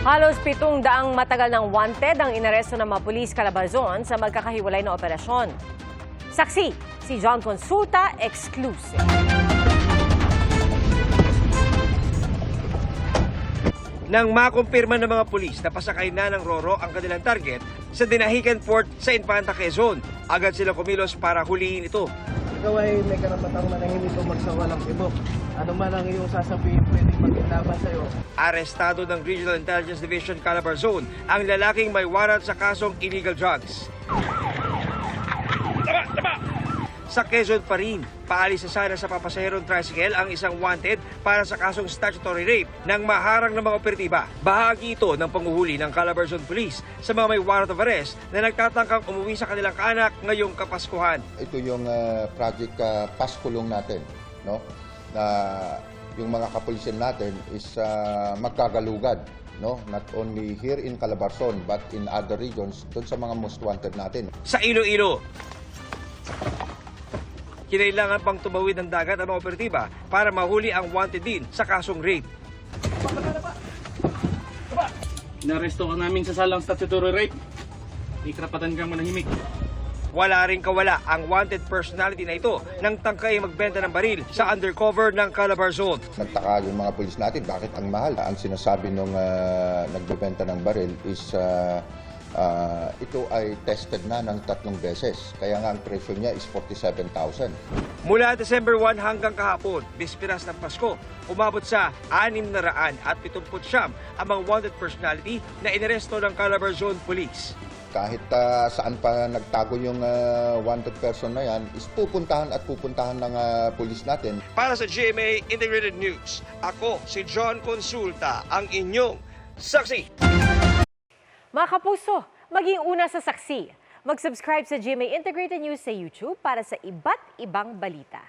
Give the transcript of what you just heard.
Halos 700 matagal ng wanted ang inaresto ng mga pulis Calabarzon sa magkakahiwalay na operasyon. Saksi, si John Consulta, exclusive. Nang makumpirma ng mga pulis na pasakay na ng Roro ang kanilang target sa Dinahican Port sa Infanta, Quezon, agad silang kumilos para huliin ito. Ikaw ay may karapatang manahimik o magsawa ng tibok. Ano man ang iyong sasabihin, pwede maglaban sa'yo. Arestado ng Regional Intelligence Division Calabarzon ang lalaking may warrant sa kasong illegal drugs. Sa Quezon pa rin, paalis sa sana sa papasaherong tricycle ang isang wanted para sa kasong statutory rape ng maharang ng mga operatiba. Bahagi ito ng panguhuli ng Calabarzon Police sa mga may warrant of arrest na nagtatangkang umuwi sa kanilang kaanak ngayong Kapaskuhan. Ito yung project Paskulong natin, no? Na yung mga kapulisan natin is magkagalugad, no? Not only here in Calabarzon but in other regions doon sa mga most wanted natin. Sa Iloilo, kinailangan pang tumawid ng dagat ang mga operatiba para mahuli ang wanted din sa kasong rape. Inaresto ka namin sa salang statutory rape. May karapatan kang manahimik. Wala ring kawala ang wanted personality na ito nang tangkay magbenta ng baril sa undercover ng Calabarzon. Nagtaka yung mga pulis natin, bakit ang mahal? Ang sinasabi nung nagbebenta ng baril is ito ay tested na ng 3 beses. Kaya nga ang presyo niya is 47,000. Mula December 1 hanggang kahapon, bispiras ng Pasko, umabot sa 679 ang mga wanted personality na inaresto ng Calabarzon Police. Kahit saan pa nagtago yung wanted person na yan, is pupuntahan ng pulis natin. Para sa GMA Integrated News, ako si John Consulta, ang inyong saksi. Mga kapuso, maging una sa Saksi. Mag-subscribe sa GMA Integrated News sa YouTube para sa iba't ibang balita.